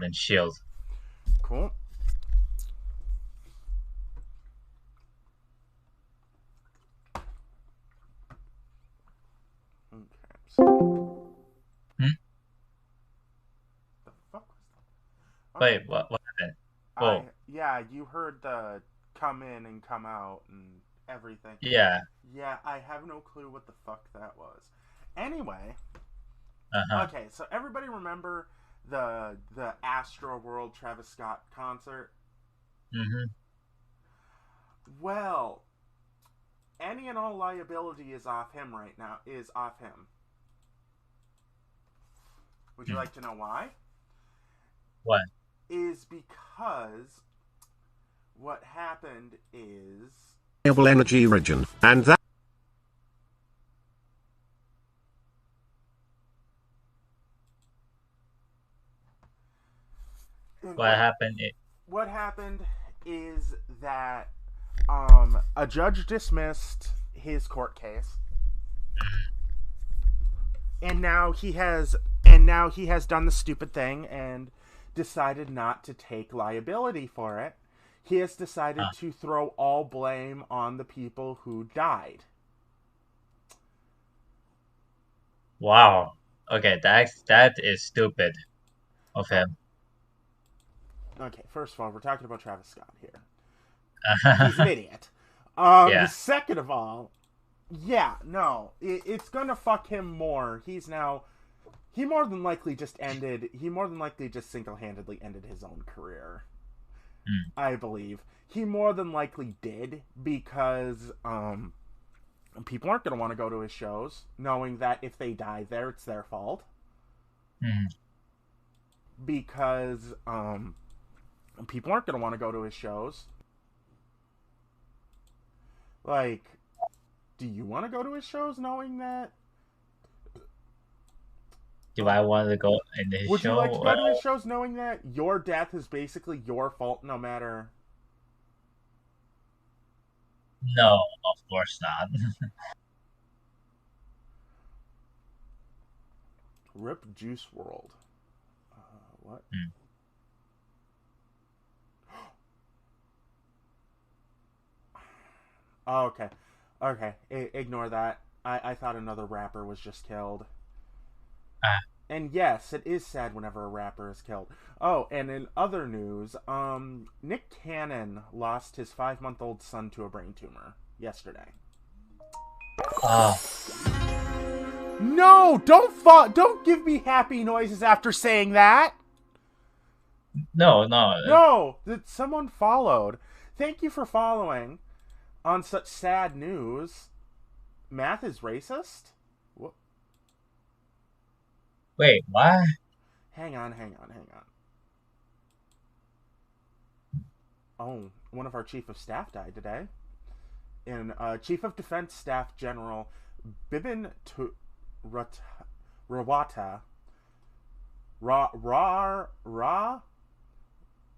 and shield. Cool. Okay. So, Hmm? the fuck was that? Okay. Wait, what happened? I Oh, yeah, you heard the come in and come out and everything. yeah. Yeah, I have no clue what the fuck that was. Anyway, Uh-huh. okay, so everybody remember the Astro World Travis Scott concert? Mm-hmm. Well, any and all liability is off him right now. Is off him. Would you Hmm. like to know why? What? Is because what happened is Energy region, and that What what happened? what happened is that a judge dismissed his court case, and now he has done the stupid thing and decided not to take liability for it. He has decided to throw all blame on the people who died. Wow. Okay, that is stupid of Oh, him. okay, first of all, we're talking about Travis Scott here. He's an idiot. Yeah. Second of all, yeah, no, it's gonna fuck him more. He more than likely just ended. He more than likely just single-handedly ended his own career. Mm. I believe he more than likely did because people aren't gonna want to go to his shows, knowing that if they die there, it's their fault. Mm. Because people aren't gonna want to go to his shows. Like, do you want to go to his shows knowing that? Do I want to go in this Would you like to show? go to his shows knowing that your death is basically your fault no matter? No, of course not. Rip Juice World. What? Mm. Oh, okay. Okay. Ignore that. I thought another rapper was just killed. Ah, And yes, it is sad whenever a rapper is killed. Oh, and in other news, Nick Cannon lost his 5-month-old son to a brain tumor yesterday. ah, No, don't give me happy noises after saying that. no, no. No, that someone followed. Thank you for following on such sad news. Math is racist? What? Wait, what? Hang on. Oh, one of our chief of staff died today. And Chief of Defense Staff General Bibin Rawata Ra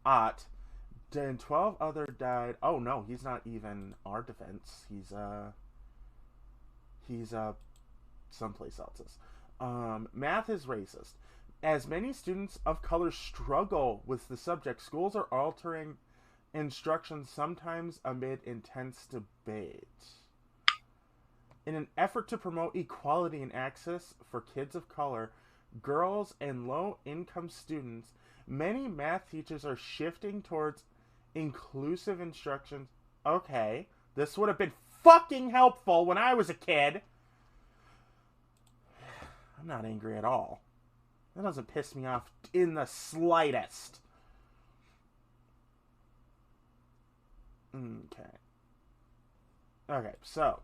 At and 12 other died. Oh no, he's not even our defense. He's someplace else's. Math is racist. As many students of color struggle with the subject, schools are altering instruction, sometimes amid intense debate. In an effort to promote equality and access for kids of color, girls, and low income students, many math teachers are shifting towards inclusive instruction. Okay, this would have been fucking helpful when I was a kid. I'm not angry at all. That doesn't piss me off in the slightest. Okay. Okay, so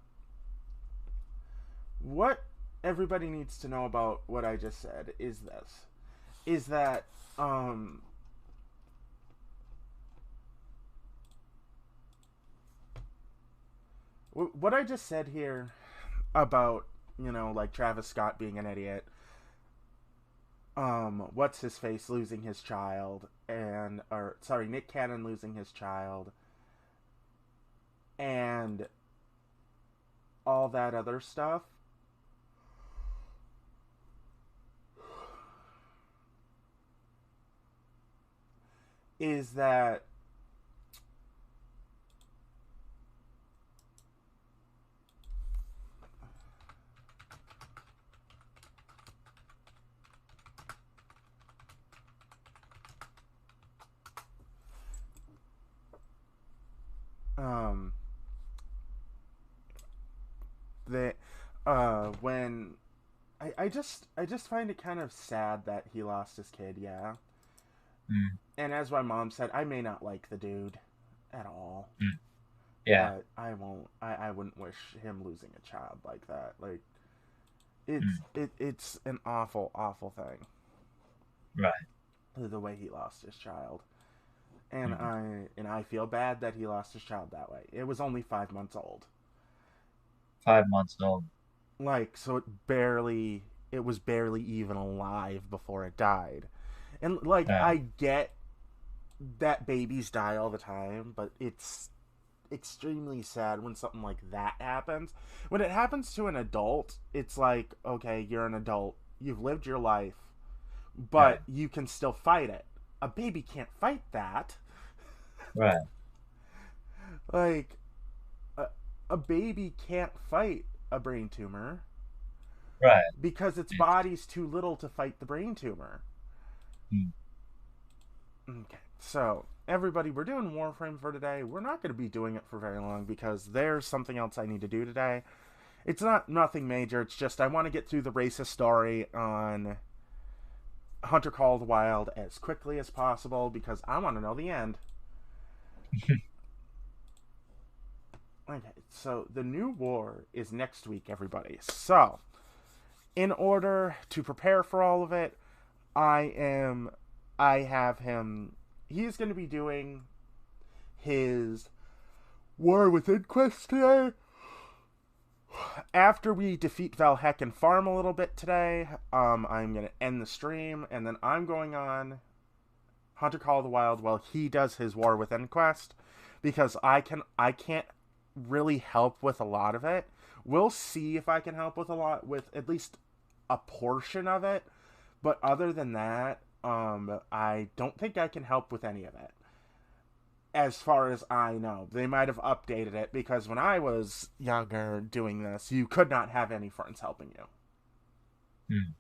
what everybody needs to know about what I just said is this. Is that what I just said here about, like Travis Scott being an idiot, what's his face losing his child, and or sorry, Nick Cannon losing his child, and all that other stuff. is that um that when I just find it kind of sad that he lost his kid, yeah. Mm, And as my mom said, I may not like the dude at all, mm. Yeah. but I wouldn't wish him losing a child like that. Like it's Mm, it's an awful, awful thing, right. the way he lost his child. And Mm. I feel bad that he lost his child that way. It was only 5 months old. 5 months old. Like, so it was barely even alive before it died. And like, Yeah. I get that babies die all the time, but it's extremely sad when something like that happens. When it happens to an adult, it's like, okay, you're an adult, you've lived your life, Right. but you can still fight it. A baby can't fight that. Right. Like, a, a baby can't fight a brain tumor Right. because its It's, body's too little to fight the brain tumor. mm, Okay, so everybody, we're doing Warframe for today. We're not going to be doing it for very long because there's something else I need to do today. It's not nothing major. It's just I want to get through the racist story on Hunter Call of the Wild as quickly as possible because I want to know the end. Okay, so the new war is next week, everybody. So, in order to prepare for all of it, I have him. He's going to be doing his War Within quest today. After we defeat Valhek and farm a little bit today, I'm going to end the stream, and then I'm going on Hunter Call of the Wild while he does his War Within quest because I can't really help with a lot of it. We'll see if I can help with a lot with at least a portion of it, but other than that, I don't think I can help with any of it. As far as I know, they might have updated it because when I was younger doing this, you could not have any friends helping you. mm.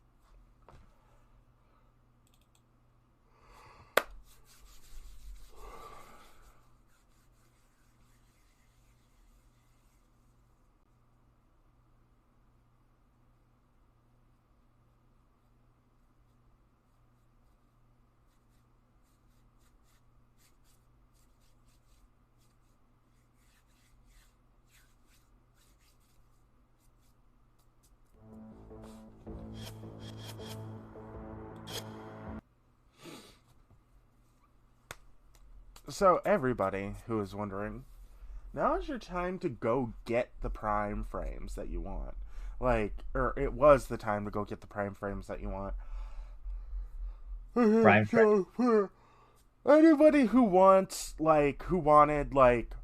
So, everybody who is wondering, now is your time to go get the prime frames that you want. Like, or it was the time to go get the prime frames that you want. Okay, Prime frame. so for anybody who wants, like, who wanted, like,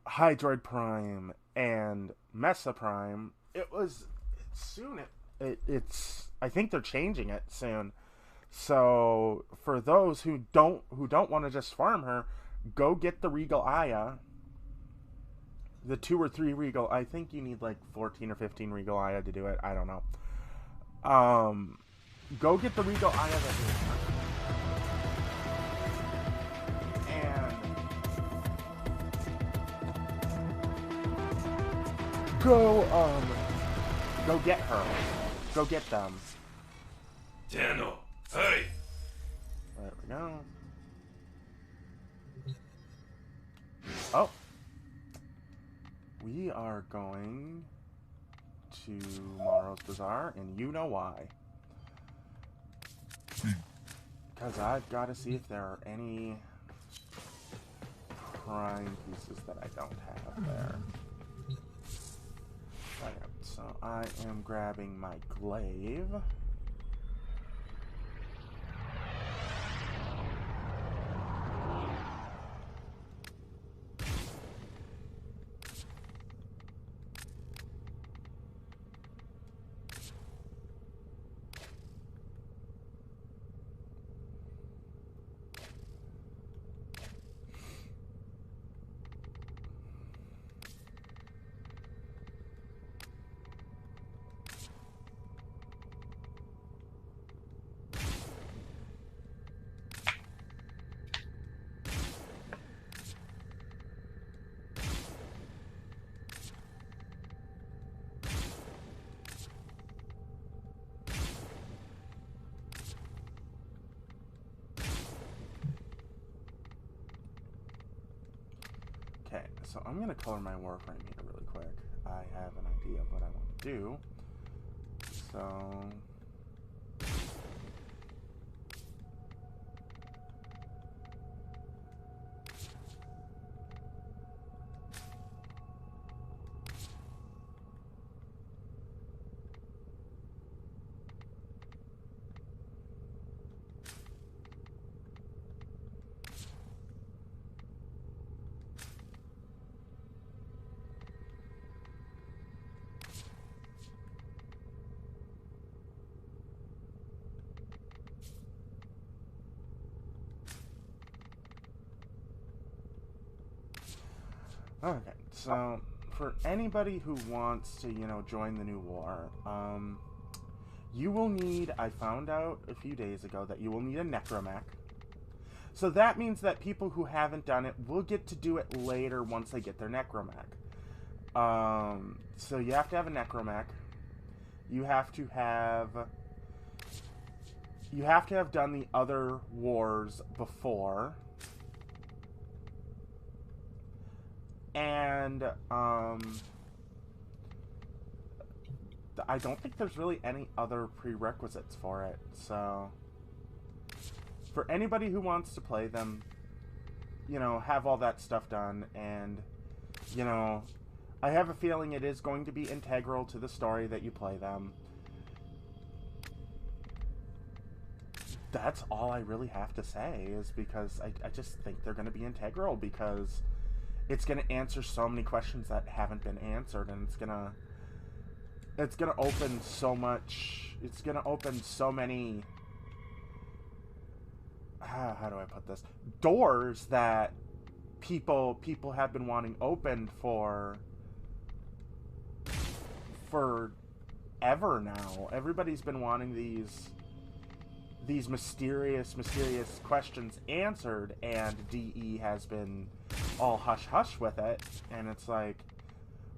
Hydroid Prime and Mesa Prime, it's soon. It's I think they're changing it soon. So for those who don't want to just farm her, go get the Regal Aya. The 2 or 3 Regal. I think you need like 14 or 15 Regal Aya to do it. I don't know. Go get the Regal Aya that you want. And go get her. Go get them. Dano, hey! There we go. Oh. We are going to Morrow's Bazaar, and you know why. Because I've got to see if there are any prime pieces that I don't have there. Okay, so I am grabbing my glaive. So I'm going to color my warframe here really quick. I have an idea of what I want to do. So... Okay, so for anybody who wants to, join the new war, you will need, I found out a few days ago that you will need a necromech. So that means that people who haven't done it will get to do it later once they get their necromech. So you have to have a necromech. You have to have done the other wars before. And, I don't think there's really any other prerequisites for it, so... For anybody who wants to play them, have all that stuff done, and, I have a feeling it is going to be integral to the story that you play them. That's all I really have to say, is because I just think they're going to be integral, because... it's going to answer so many questions that haven't been answered, and it's going to open so much, it's going to open so many, how do I put this, doors that people have been wanting opened for ever now. Everybody's been wanting these mysterious questions answered, and DE has been all hush-hush with it, and it's like,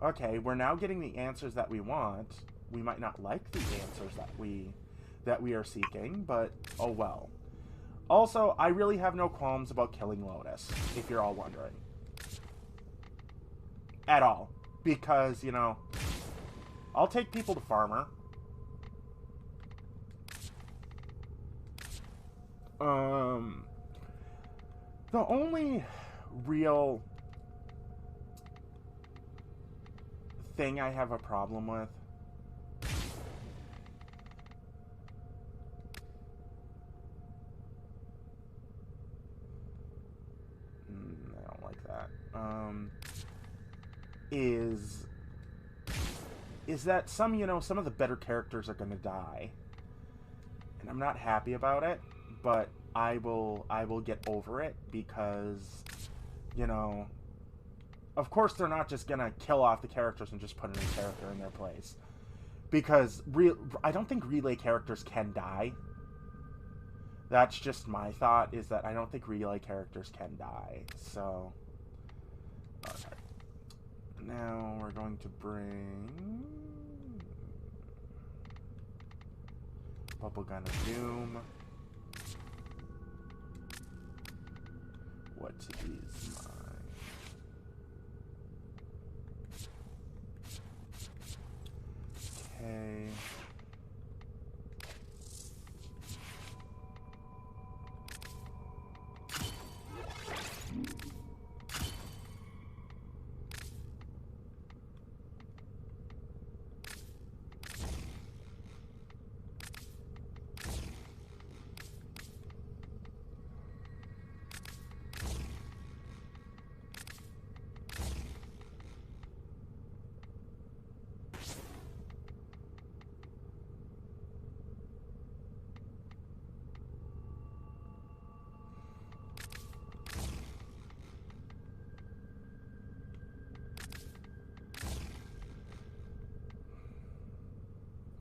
okay, we're now getting the answers that we want. We might not like the answers that we are seeking, but oh well. Also, I really have no qualms about killing Lotus, if you're all wondering. At all. Because, I'll take people to Farmer. The only real thing I have a problem with I don't like that. Is that some of the better characters are gonna die. And I'm not happy about it, but I will get over it, because, of course they're not just gonna kill off the characters and just put a new character in their place. Because I don't think relay characters can die. That's just my thought, is that I don't think relay characters can die. So, okay. Now we're going to bring Bubblegum of Doom. What is mine? Okay.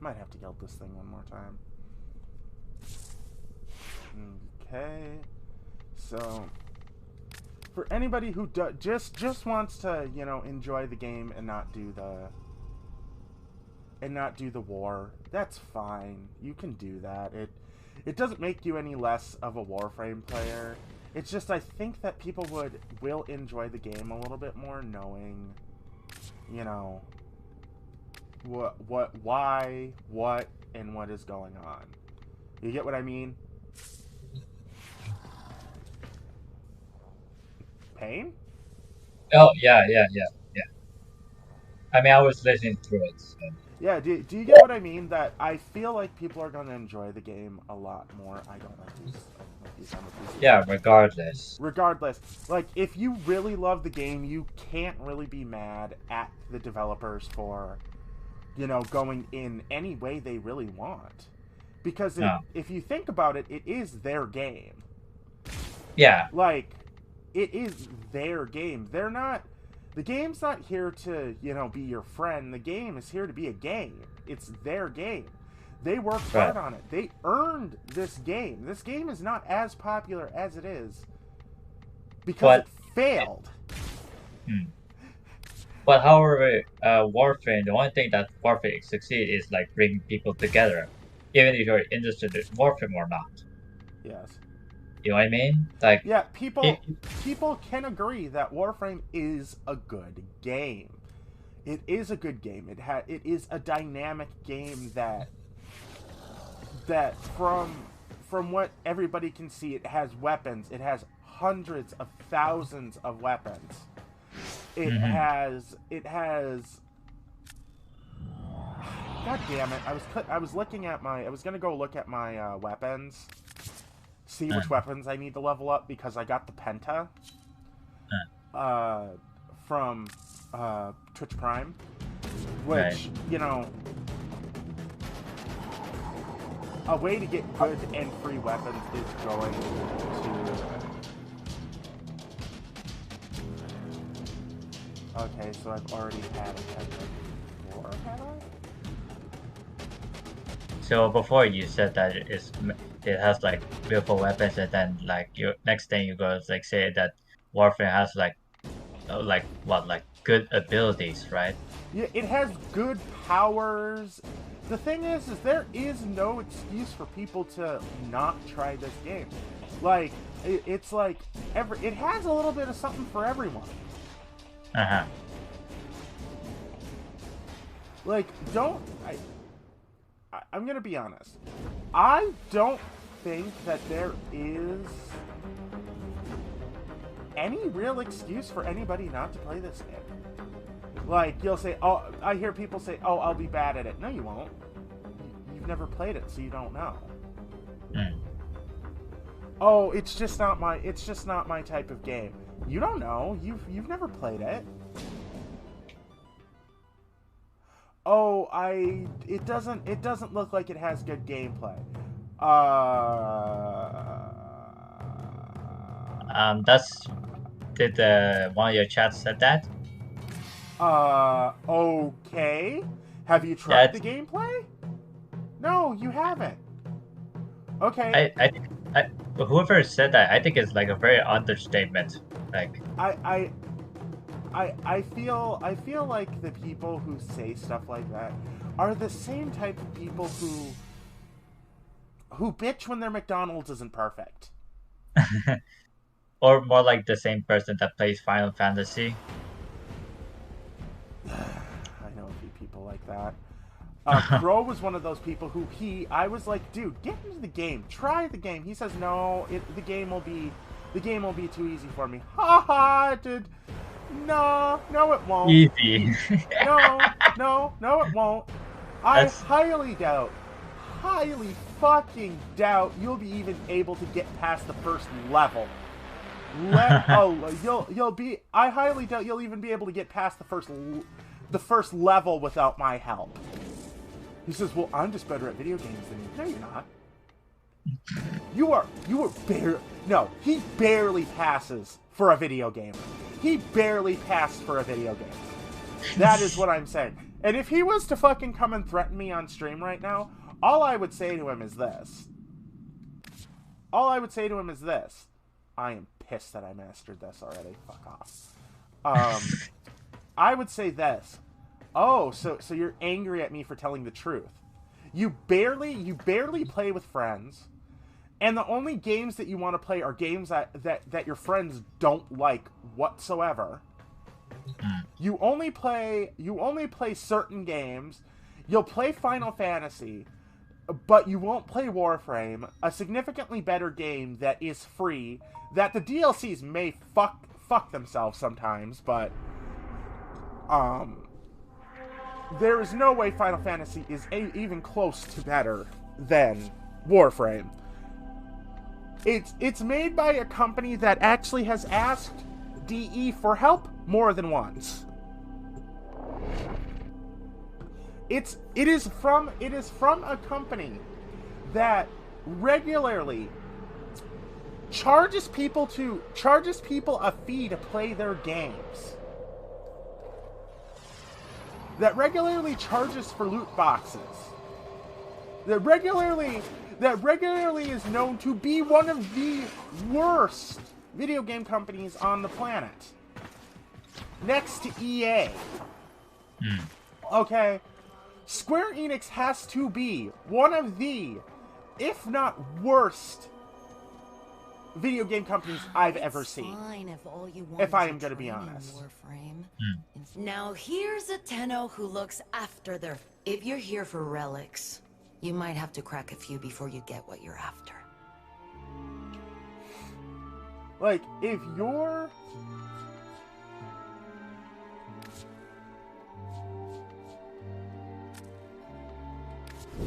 Might have to yell this thing one more time. Okay. So, for anybody who just wants to, enjoy the game and not do the war, that's fine. You can do that. It doesn't make you any less of a Warframe player. It's just I think that people will enjoy the game a little bit more knowing, you know, why, what, and what is going on. You get what I mean? Pain? Oh yeah. I mean, I was listening through it. So. Yeah, do you get what I mean? That I feel like people are going to enjoy the game a lot more. I don't like these Yeah, regardless. regardless, like, if you really love the game, you can't really be mad at the developers for, you know, going in any way they really want. Because No. if you think about it, it is their game. Yeah, Like, it is their game. The game's not here to, you know, be your friend. The game is here to be a game. It's their game. They worked right. hard on it. They earned this game. This game is not as popular as it is because But it failed. but however, Warframe, the only thing that Warframe succeed is like bringing people together, even if you're interested in Warframe or not. Yes. You know what I mean? Like, Yeah, it, people can agree that Warframe is a good game. It is a good game. It is a dynamic game that from what everybody can see, it has weapons. It has hundreds of thousands of weapons. It has God damn it. I was looking at I was going to go look at my weapons. See which weapons I need to level up because I got the Penta from Twitch Prime, which, right. you know, a way to get good and free weapons is going to... Okay, so I've already had a Penta before, had I? So before you said that it has like beautiful weapons, and then like your next thing you go like say that Warframe has like what, like good abilities, right? Yeah, it has good powers. The thing is there is no excuse for people to not try this game. Like, it's like it has a little bit of something for everyone. Uh-huh. Like, I'm gonna be honest. I don't think that there is any real excuse for anybody not to play this game. Like, you'll say, oh, I hear people say, oh, I'll be bad at it. No, you won't. You've never played it, so you don't know. Oh, it's just not my type of game. You don't know. You've never played it. Oh, it doesn't look like it has good gameplay. Did one of your chats said that? Okay. Have you tried the gameplay? No, you haven't. Okay. Whoever said that, I think it's like a very understatement. Like, I feel like the people who say stuff like that are the same type of people who bitch when their McDonald's isn't perfect. or more like the same person that plays Final Fantasy. I know a few people like that. Crow was one of those people who I was like, dude, get into the game, try the game. He says, no, the game will be too easy for me. Ha ha, dude. No, it won't. Easy. no, it won't. I highly fucking doubt you'll be even able to get past the first level. I highly doubt you'll even be able to get past the first level without my help. He says, well, I'm just better at video games than you. No, you're not. No, he barely passes for a video gamer. He barely passed for a video game. That is what I'm saying. And if he was to fucking come and threaten me on stream right now, all I would say to him is this. I am pissed that I mastered this already. Fuck off. I would say this. Oh, so you're angry at me for telling the truth. You barely play with friends, And the only games that you want to play are games that your friends don't like whatsoever. You only play certain games. You'll play Final Fantasy, but you won't play Warframe, a significantly better game that is free, that the DLCs may fuck themselves sometimes, but there is no way Final Fantasy is even close to better than Warframe. It's made by a company that actually has asked DE for help more than once. It is from a company that regularly charges people a fee to play their games. That regularly charges for loot boxes. That regularly is known to be one of the worst video game companies on the planet. Next to EA. Okay? Square Enix has to be one of the, if not worst, video game companies I've ever seen. If I am going to be honest. Now here's a Tenno who looks after their... If you're here for relics, you might have to crack a few before you get what you're after. Like, if you're...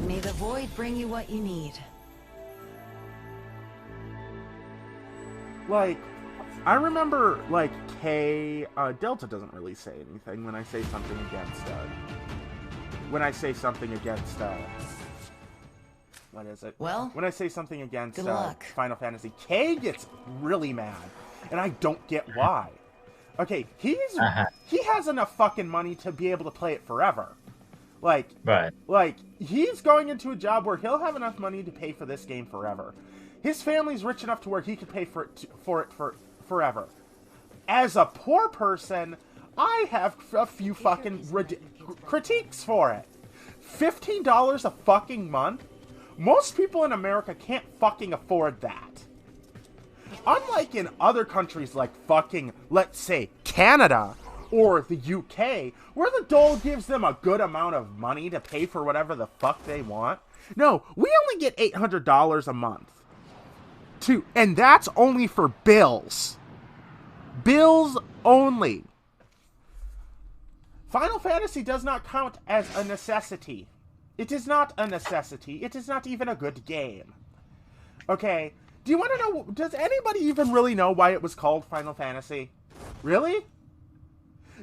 May the void bring you what you need. Like, I remember, like, Delta doesn't really say anything when I say something against, what is it? Well, when I say something against, good luck. Final Fantasy, K gets really mad, and I don't get why. Okay, he has enough fucking money to be able to play it forever. Like, Right. Like, he's going into a job where he'll have enough money to pay for this game forever. His family's rich enough to where he could pay for it forever. As a poor person, I have a few fucking critiques for it. $15 a fucking month? Most people in America can't fucking afford that. Unlike in other countries like fucking, let's say, Canada or the UK, where the dole gives them a good amount of money to pay for whatever the fuck they want. No, we only get $800 a month. And that's only for bills. Bills only. Final Fantasy does not count as a necessity. It is not a necessity. It is not even a good game. Okay, do you want to know, does anybody even really know why it was called Final Fantasy? Really?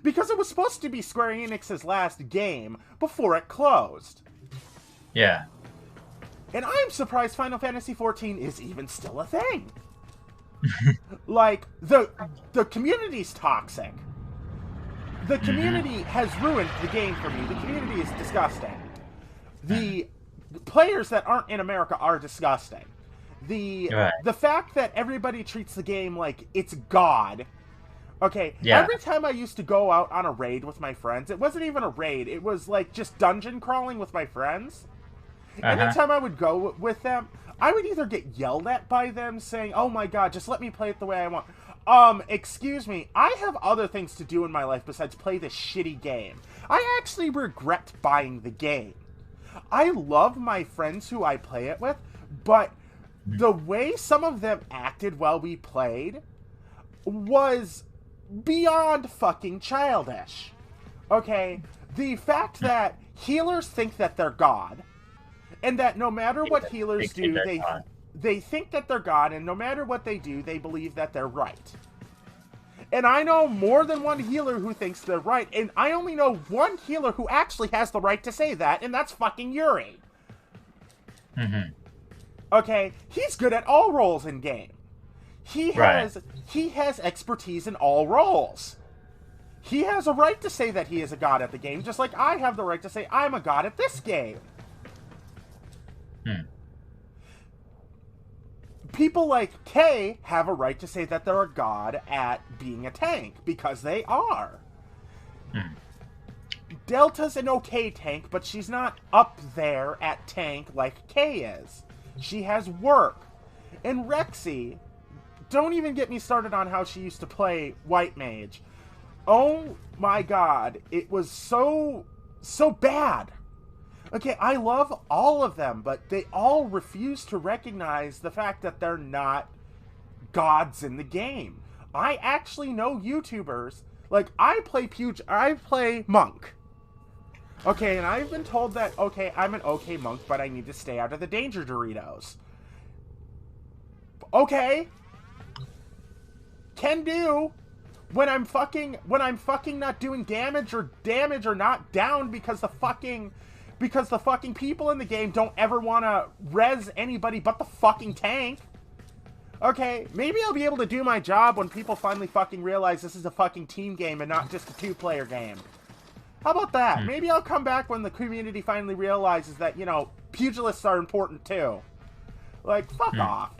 Because it was supposed to be Square Enix's last game before it closed. Yeah. And I'm surprised Final Fantasy XIV is even still a thing. Like, the community's toxic. The community has ruined the game for me. The community is disgusting. The players that aren't in America are disgusting. The fact that everybody treats the game like it's God. Okay, yeah. Every time I used to go out on a raid with my friends, it wasn't even a raid, it was like just dungeon crawling with my friends. Anytime I would go with them, I would either get yelled at by them saying, oh my god, just let me play it the way I want. Excuse me, I have other things to do in my life besides play this shitty game. I actually regret buying the game. I love my friends who I play it with, but the way some of them acted while we played was beyond fucking childish. Okay, the fact that healers think that they're God, and that no matter what healers do, they think that they're God, and no matter what they do, they believe that they're right. And I know more than one healer who thinks they're right, and I only know one healer who actually has the right to say that, and that's fucking Yuri. Okay, he's good at all roles in game. He has expertise in all roles. He has a right to say that he is a god at the game, just like I have the right to say I'm a god at this game. People like Kay have a right to say that they're a god at being a tank, because they are. Delta's an okay tank, but she's not up there at tank like Kay is. She has work. And Rexy, don't even get me started on how she used to play White Mage. Oh my god, it was so bad. Okay, I love all of them, but they all refuse to recognize the fact that they're not gods in the game. I actually know YouTubers, like, I play Monk. Okay, and I've been told that, okay, I'm an okay monk, but I need to stay out of the danger Doritos. Okay. Can do. When I'm fucking not doing damage or not down because the fucking people in the game don't ever want to res anybody but the fucking tank. Okay, maybe I'll be able to do my job when people finally fucking realize this is a fucking team game and not just a 2-player game. How about that? Maybe I'll come back when the community finally realizes that, you know, pugilists are important too. Like, fuck off.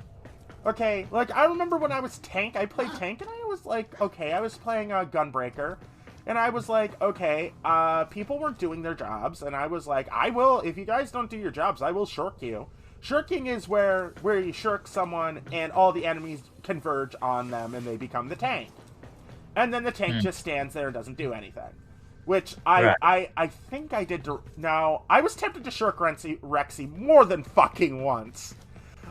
Okay, like, I remember when I was tank, I played tank, and I was like, okay, I was playing Gunbreaker, and I was like, okay, people weren't doing their jobs, and I was like, I will, if you guys don't do your jobs, I will shirk you. Shirking is where you shirk someone, and all the enemies converge on them, and they become the tank. And then the tank just stands there and doesn't do anything. Which I think I did. Now, I was tempted to shirk Rexy more than fucking once.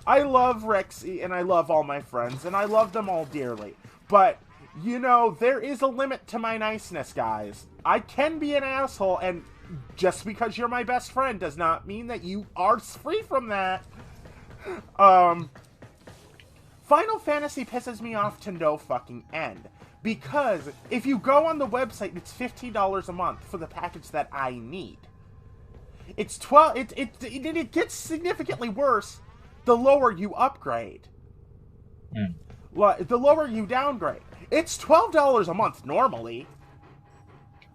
I love Rexy, and I love all my friends, and I love them all dearly. But, you know, there is a limit to my niceness, guys. I can be an asshole, and just because you're my best friend does not mean that you are free from that. Final Fantasy pisses me off to no fucking end. Because if you go on the website, it's $15 a month for the package that I need. It's it gets significantly worse the lower you upgrade. The lower you downgrade. It's $12 a month normally.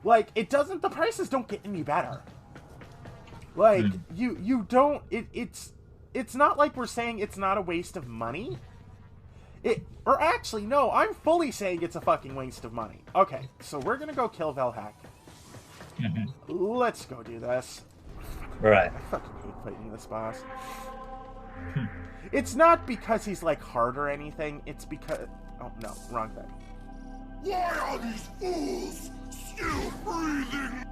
Like, it doesn't, the prices don't get any better. Like, you don't, it's not like we're saying it's not a waste of money. Or actually, no, I'm fully saying it's a fucking waste of money. Okay, so we're gonna go kill Velhek. Let's go do this. Right. I fucking hate fighting this boss. It's not because he's, like, hard or anything, it's because... Oh, no, wrong thing. Why are these fools still breathing?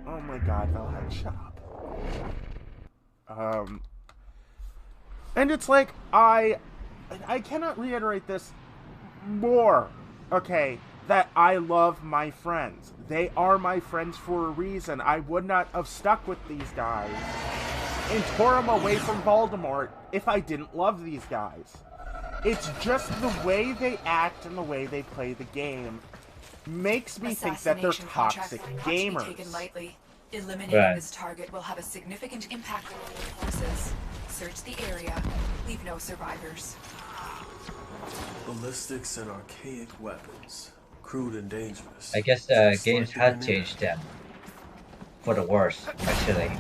Oh my god, Velhek, shut up. And it's like, I cannot reiterate this more, okay, that I love my friends. They are my friends for a reason. I would not have stuck with these guys and tore them away from Voldemort if I didn't love these guys. It's just the way they act and the way they play the game makes me think that they're toxic gamers. Taken lightly. Eliminating this target will have a significant impact on the forces. Search the area. Leave no survivors. Ballistics and archaic weapons. Crude and dangerous. I guess games have changed them. For the worse, actually.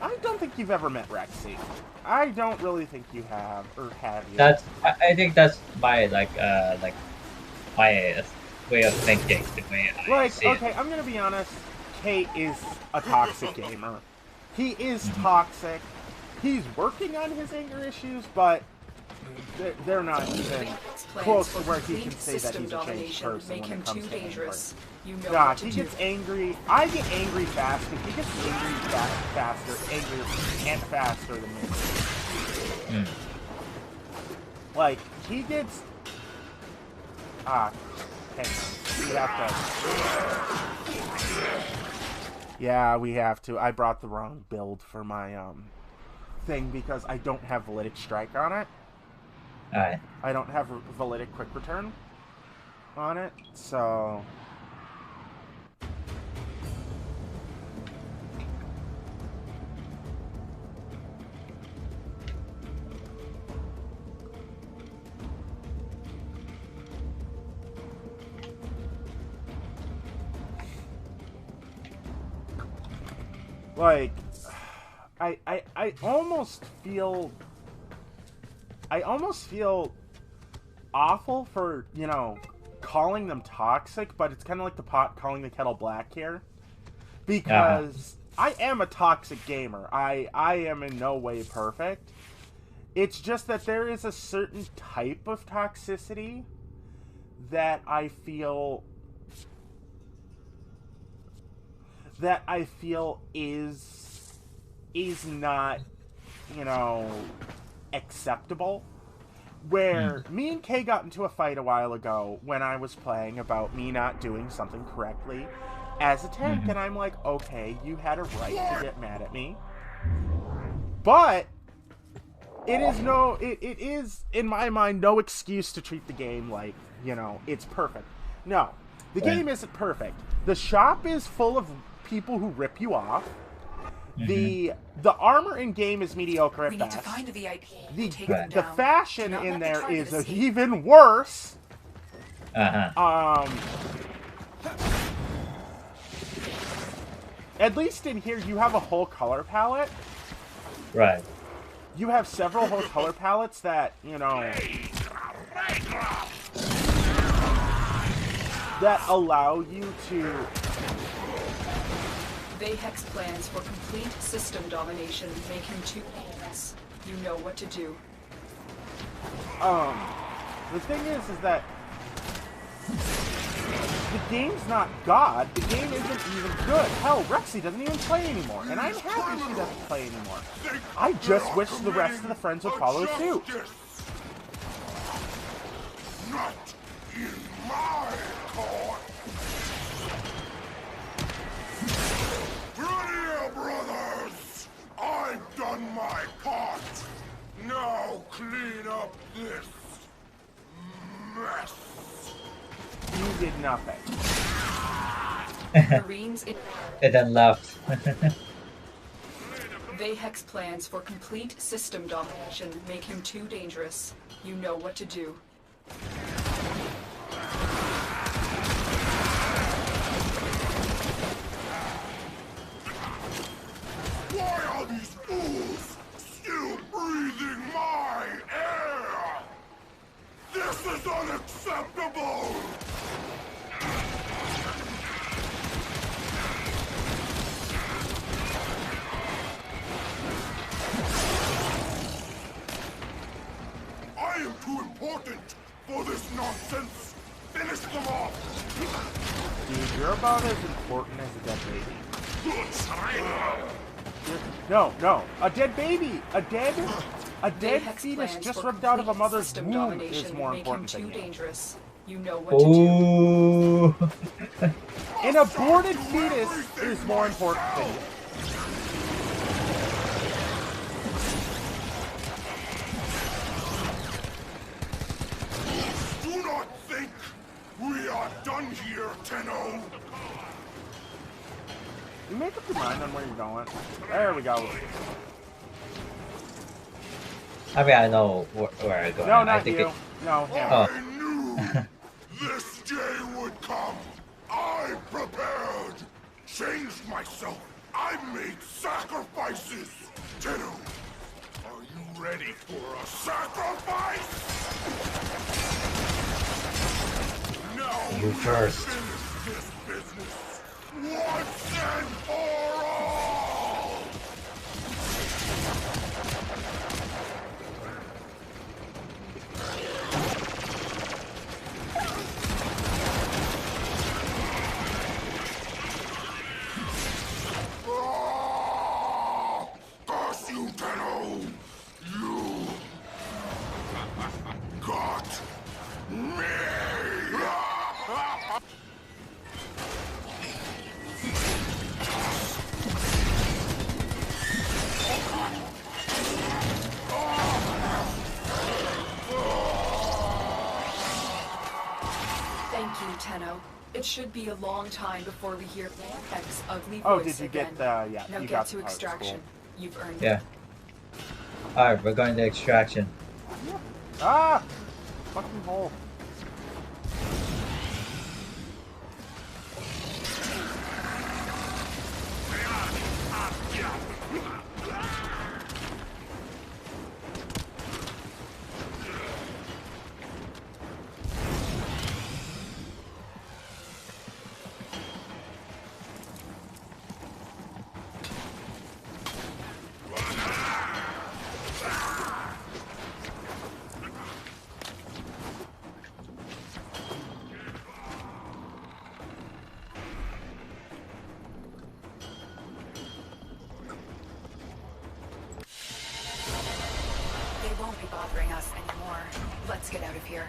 I don't think you've ever met Rexy. I don't really think you have, or have you? I think that's my, my way of thinking, the way I see okay, it. I'm gonna be honest, Kate is a toxic gamer. He is toxic. He's working on his anger issues, but they're not even close to where he can say that he's a changed person when it comes to anger. God, he gets angry. I get angry fast, but he gets angry angrier and faster than me. Like, he gets... hang on. We have to... Yeah, we have to. I brought the wrong build for my, thing because I don't have Validic Strike on it. Alright. I don't have Validic Quick Return on it, so... Like, I almost feel awful for, you know, calling them toxic, but it's kind of like the pot calling the kettle black here. Because I am a toxic gamer. I am in no way perfect. It's just that there is a certain type of toxicity that I feel is not, you know, acceptable. Where me and Kay got into a fight a while ago when I was playing about me not doing something correctly as a tank, and I'm like, okay, you had a right to get mad at me, but it is in my mind no excuse to treat the game like, you know, it's perfect. No, the game isn't perfect. The shop is full of people who rip you off. The armor in game is mediocre at best. Find the VIP. The fashion in there is even worse. At least in here, you have a whole color palette. Right. You have several whole color palettes that, you know, that allow you to... Vayhek's plans for complete system domination make him too dangerous. You know what to do. The thing is that the game's not God. The game isn't even good. Hell, Rexy doesn't even play anymore, and I'm happy she doesn't play anymore. I just wish the rest of the friends would follow suit. Not in my court. Here, brothers! I've done my part. Now clean up this mess. You did nothing. Marines in... And then left. Vayhek's plans for complete system domination make him too dangerous. You know what to do. Why are these fools still breathing my air? This is unacceptable! I am too important for this nonsense. Finish them off! Dude, you're about as important as a dead baby. No. A dead baby! A dead Vayhek's fetus plans just for ripped out of a complete mother's system womb domination is more make important him than too you. dangerous. You know what to do. Ooh. An aborted fetus is more important than you. Do not think we are done here, Tenno. You make up your mind on where you're going. There we go. I mean, I know where I'm going. No, I not think you. No, him. Oh. I knew this day would come. I prepared. Changed myself. I made sacrifices. Tenno, are you ready for a sacrifice? Now You first. finish this business once and for all. Curse you, Tenno! You got me! Thank you, Tenno. It should be a long time before we hear Vayhek's ugly voice Oh, did you again. get the... Yeah, Now you get got to the part. extraction. Cool. You've earned Yeah. it. Alright, we're going to extraction. Ah! Fucking hole. get out of here.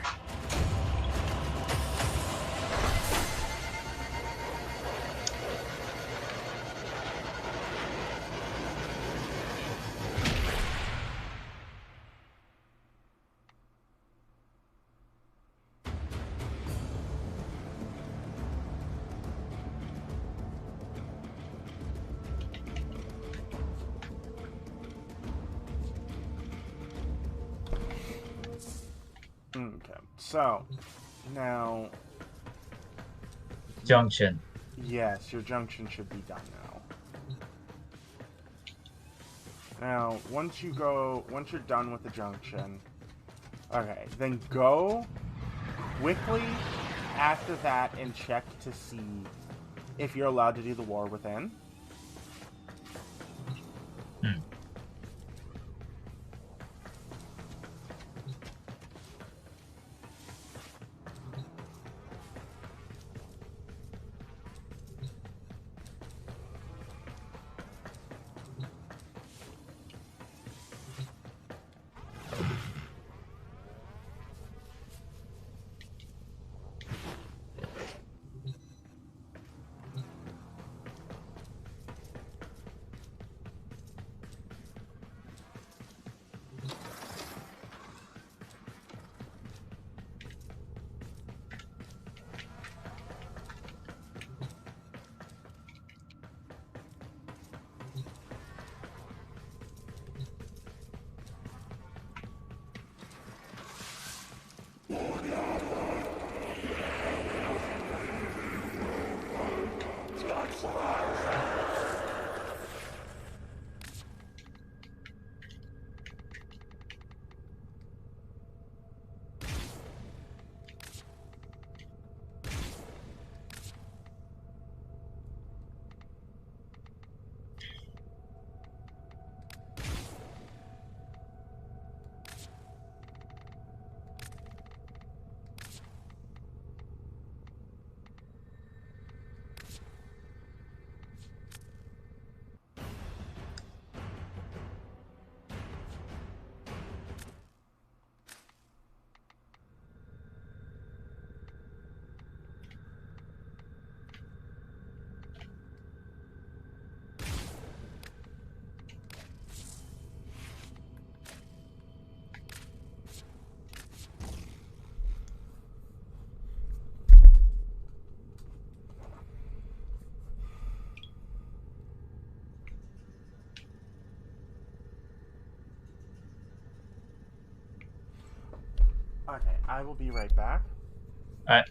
Okay, so now, Junction. yes, your junction should be done now. Now, once you're done with the junction, okay, then go quickly after that and check to see if you're allowed to do the war within. Hmm. Okay, I will be right back. Alright.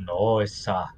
Noisa.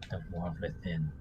The war within.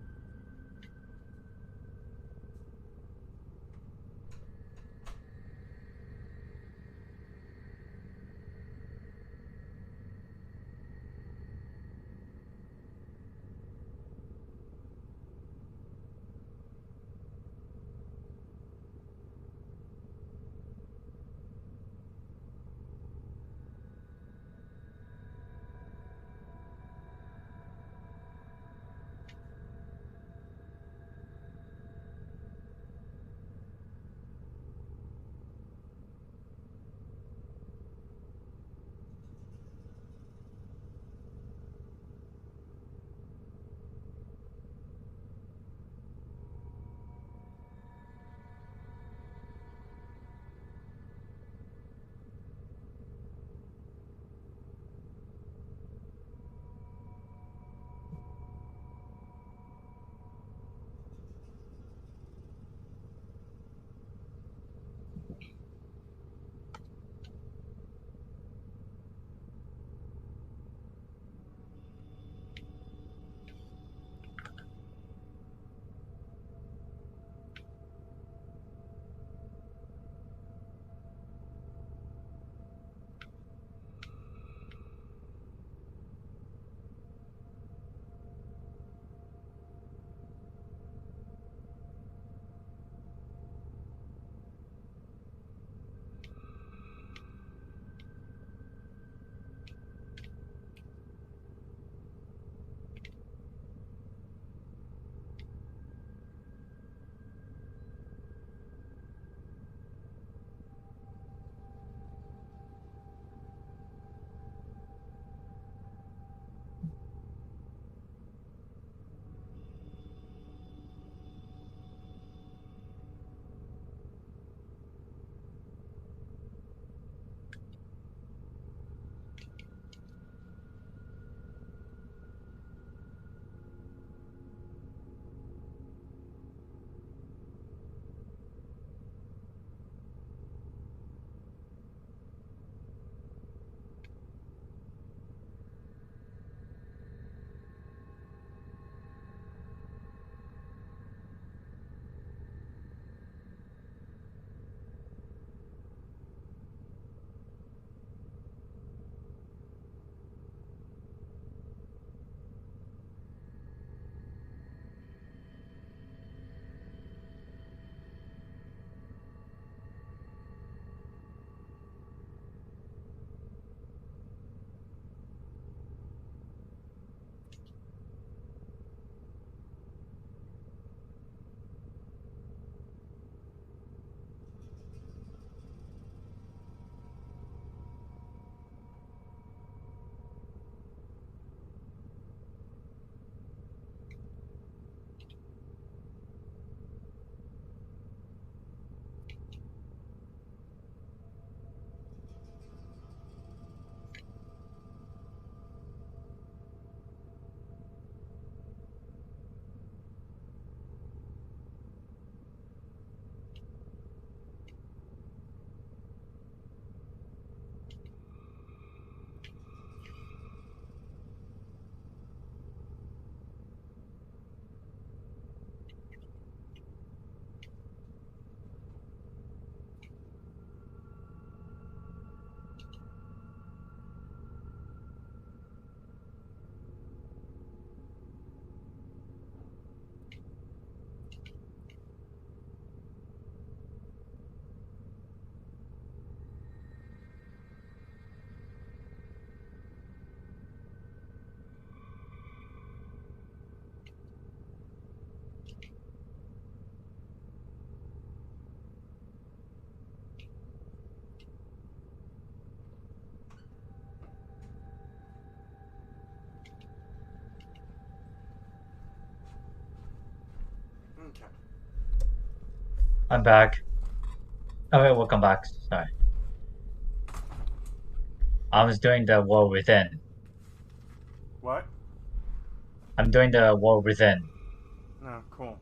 Okay. I'm back. Okay, welcome back. Sorry. I was doing the war within. What? I'm doing the war within. No, cool.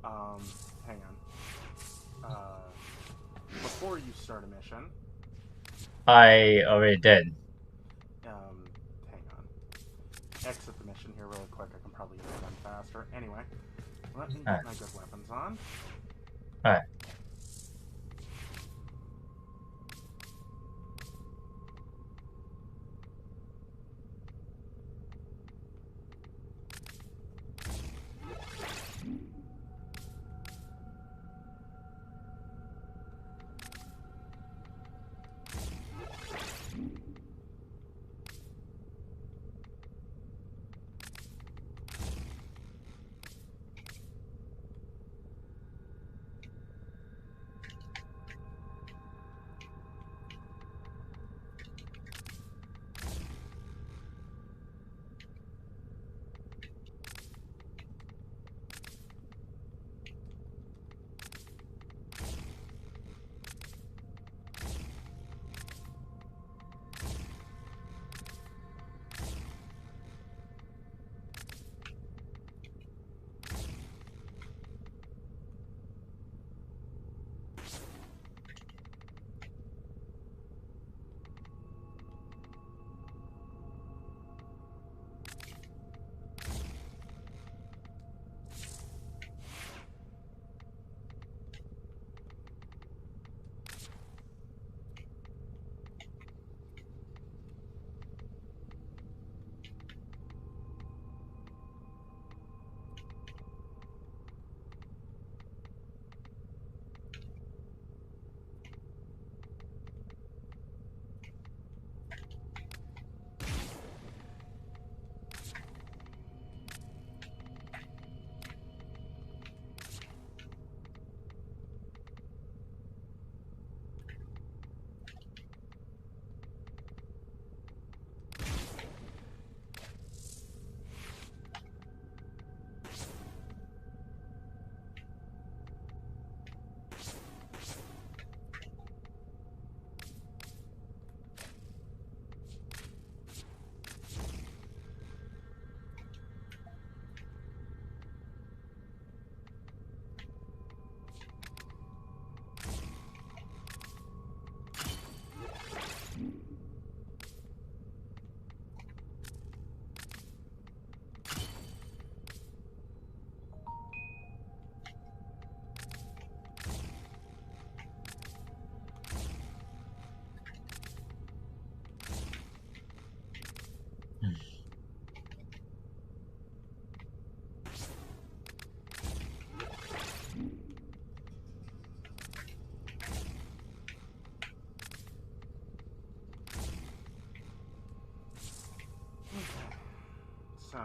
Hang on. Before you start a mission, I already did. hang on. Exit the mission. construction here really quick. I can probably get it done faster. Anyway, let me Alright. get my good weapons on. Alright. So,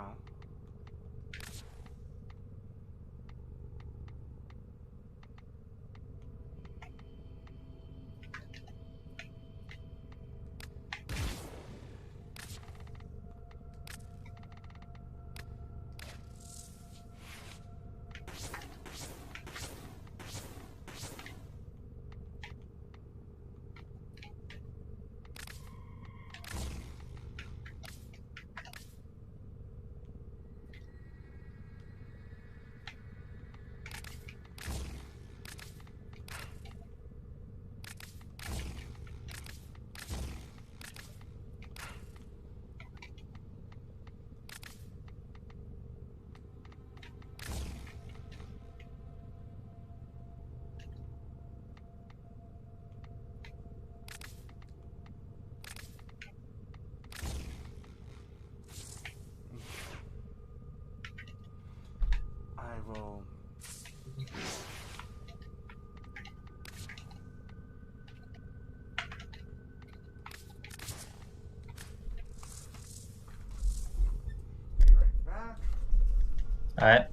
I will. Be right back. Alright.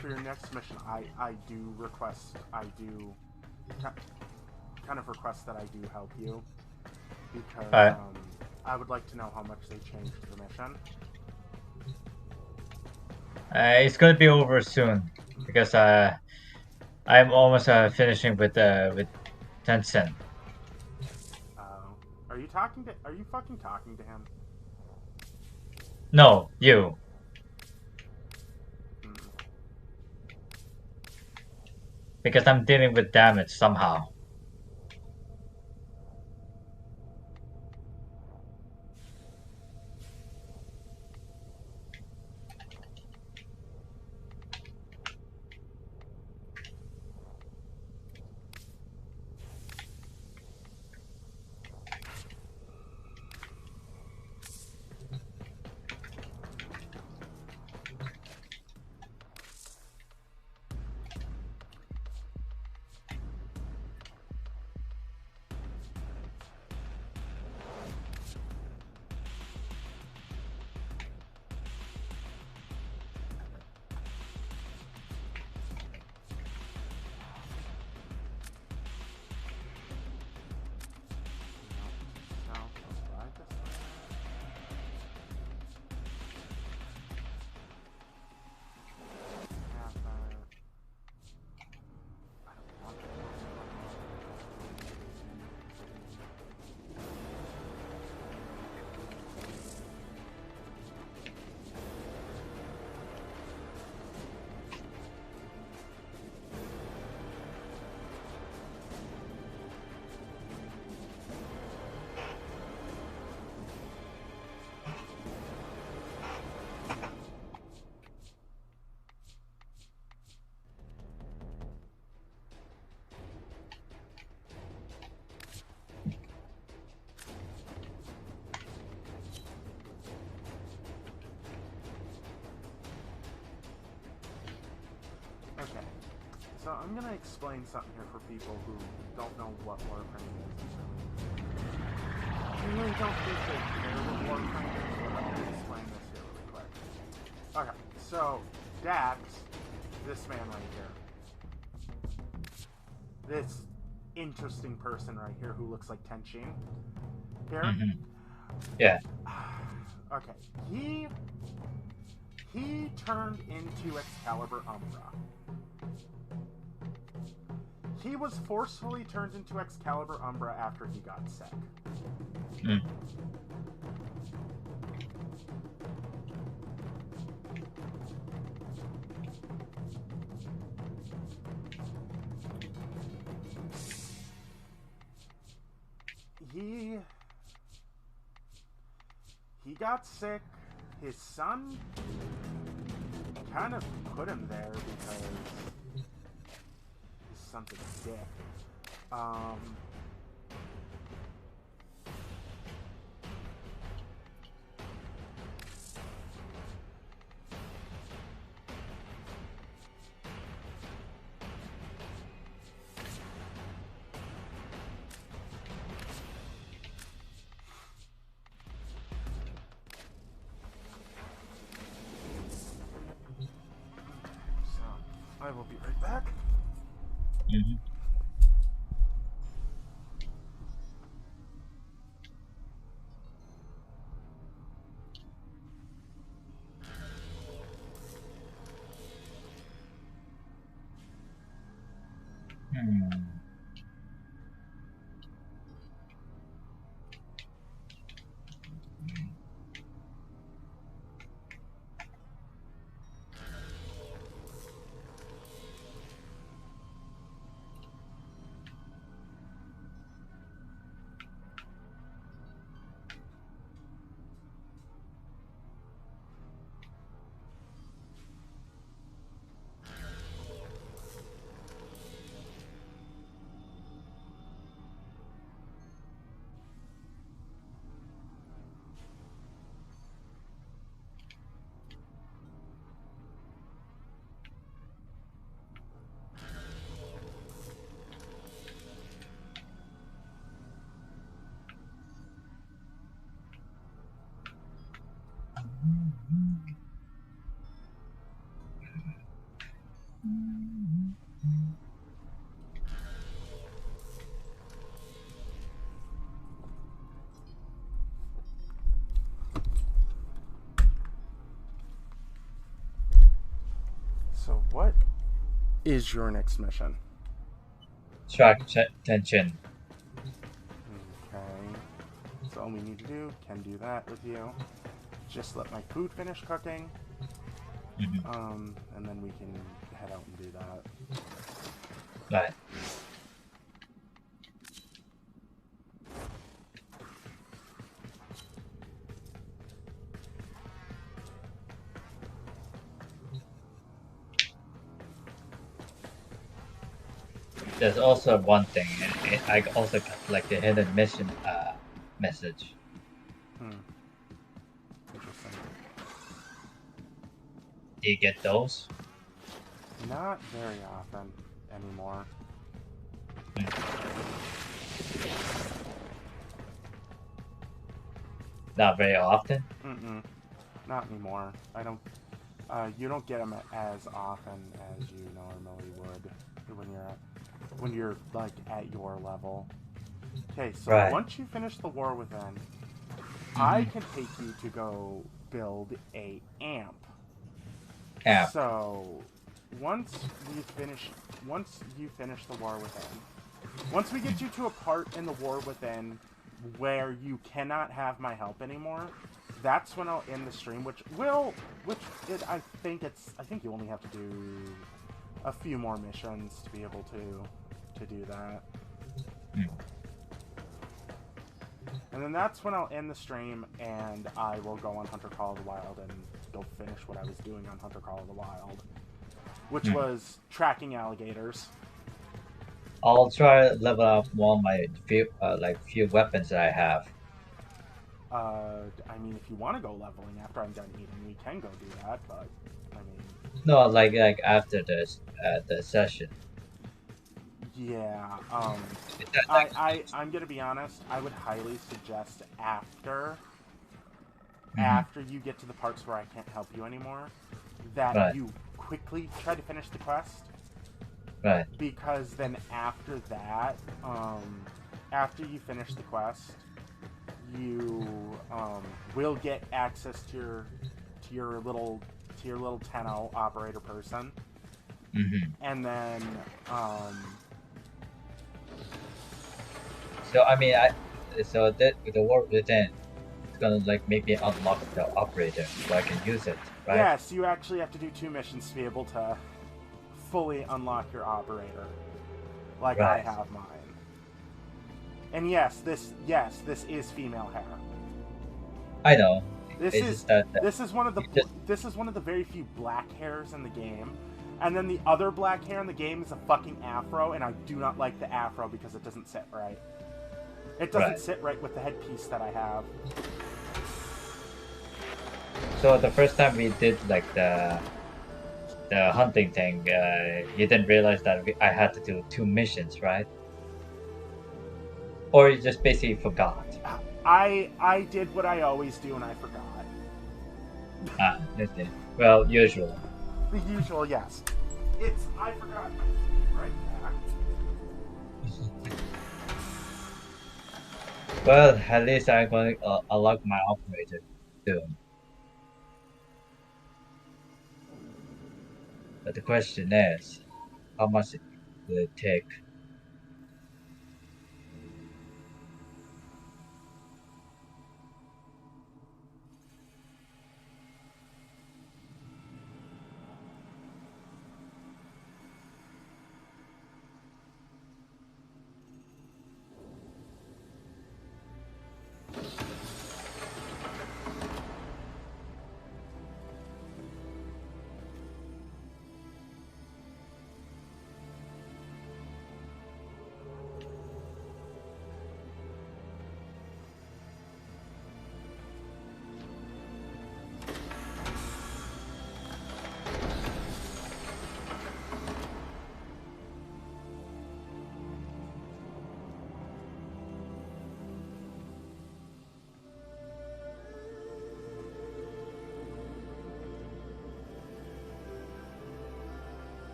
for your next mission, I do request, kind of request that I do help you, because Alright. I would like to know how much they changed the mission. It's gonna be over soon because I'm almost finishing with Tencent. Are you fucking talking to him? No, you. Hmm. Because I'm dealing with damage somehow. Okay, so I'm gonna explain something here for people who don't know what warframe is. I really don't think they care what warframe is, but I'm gonna explain this here really quick. Okay, so Dax, this man right here, this interesting person right here who looks like Tenshin, here. Mm-hmm. Yeah. Okay, he turned into Excalibur Umbra. He was forcefully turned into Excalibur Umbra after he got sick. Mm. He got sick. His son kind of put him there because his son's a dick. I will be right back. Mm-hmm. Hmm. So what is your next mission? Tension. Okay. So all we need to do, can do that with you. Just let my food finish cooking. And then we can head out and do that. Right. There's also one thing. I also got like the hidden mission message. Interesting. Do you get those? Not very often anymore. Not very often. Not anymore. I don't. You don't get them as often as you normally would when you're like at your level. Okay, so Right. once you finish the War Within, I can take you to go build a amp. Amp. So once you finish the War Within, once we get you to a part in the War Within where you cannot have my help anymore, that's when I'll end the stream. I think you only have to do a few more missions to be able to do that. And then that's when I'll end the stream, and I will go on Hunter Call of the Wild and go finish what I was doing on Hunter Call of the Wild, which was tracking alligators. I'll try to level up one of my few weapons that I have. I mean, if you want to go leveling after I'm done eating, we can go do that, but, I mean... No, like after this, the session. Yeah, I'm gonna be honest, I would highly suggest after you get to the parts where I can't help you anymore, that you quickly try to finish the quest. Right. Because then after that, after you finish the quest, you will get access to your little Tenno operator person, and then So I mean, so that with the War Within, it's gonna like make me unlock the operator so I can use it, right? Yes, you actually have to do 2 missions to be able to fully unlock your operator, like I have mine. And yes, this is female hair. I know. This is one of the very few black hairs in the game. And then the other black hair in the game is a fucking afro, and I do not like the afro because it doesn't sit right. It doesn't sit right with the headpiece that I have. So the first time we did like the hunting thing, you didn't realize that I had to do 2 missions, right? Or you just basically forgot? I did what I always do, and I forgot. Okay. Well, usual. The usual, yes. I forgot. Right back. Well, at least I'm going to unlock my operator soon. But the question is, how much will it take?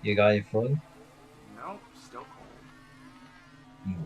You got your food? Nope, still cold. Hmm.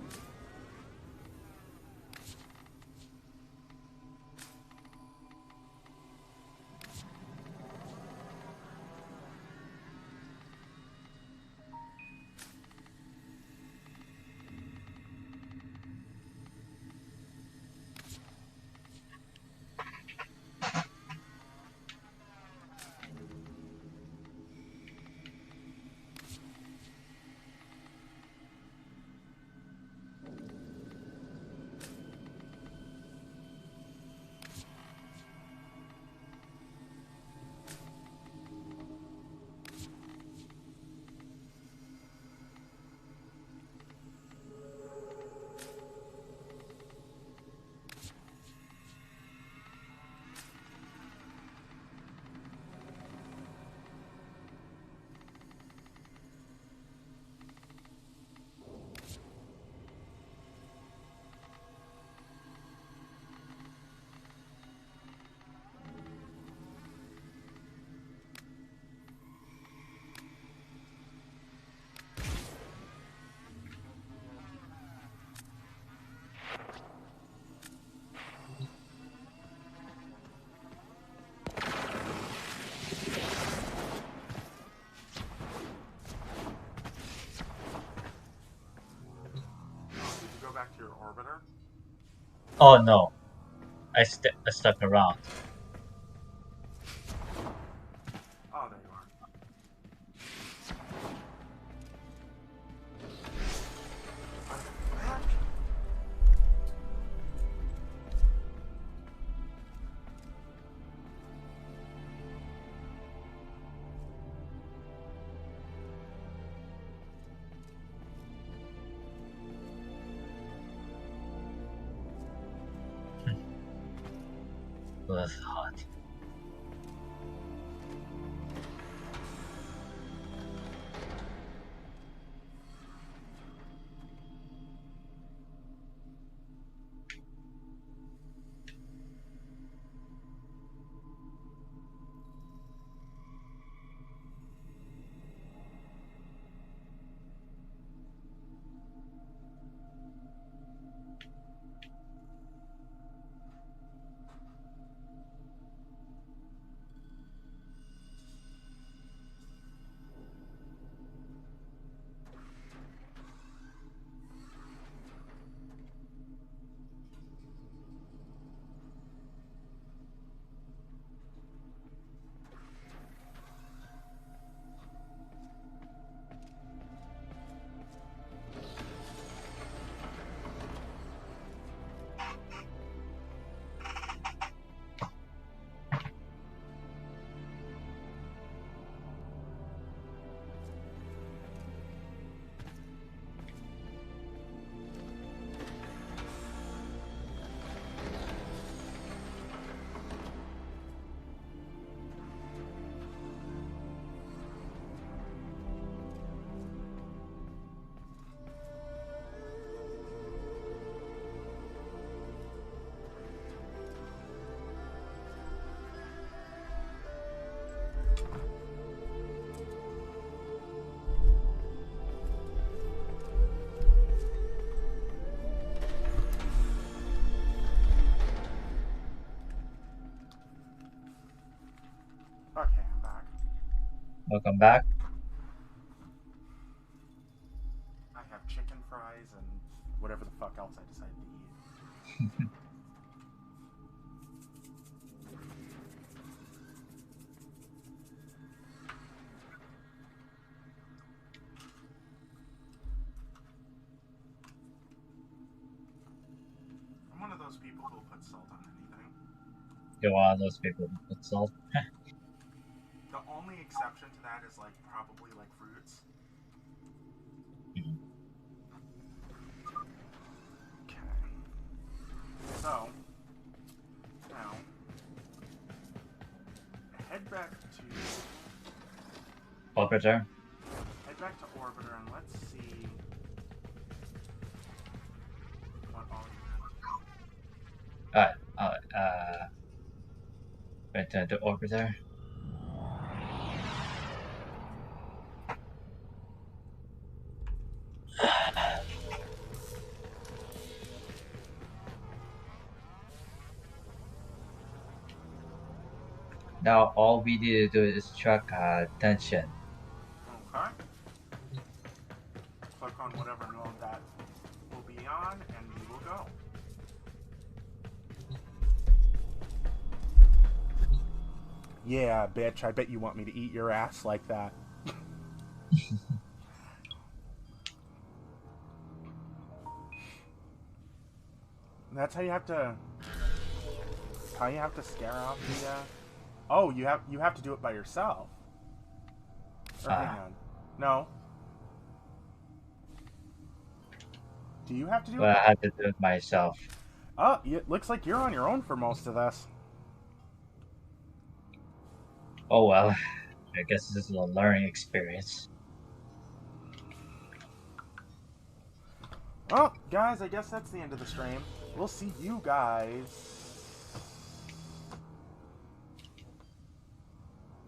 Did you go back to your orbiter? Oh no, I stuck around. Oh, there you are. I'm back. It was hot. Okay, I'm back. Welcome back. I have chicken fries and whatever the fuck else I decided to eat. I'm one of those people who'll put salt on anything. You're one of those people who put salt. The only exception to that is like probably like fruits. Okay. So now head back to Orbiter. orbiter and let's see what all you Alright, return to Orbiter. now all we need to do is track tension. Okay. Click on whatever node that will be on, and we will go. Yeah, bitch, I bet you want me to eat your ass like that. That's how you have to... How you have to scare off the... Oh, you have to do it by yourself. Or hang on. No. Do you have to do it? But I had to do it myself. Oh, it looks like you're on your own for most of this. Oh well, I guess this is a learning experience. Well, guys, I guess that's the end of the stream. We'll see you guys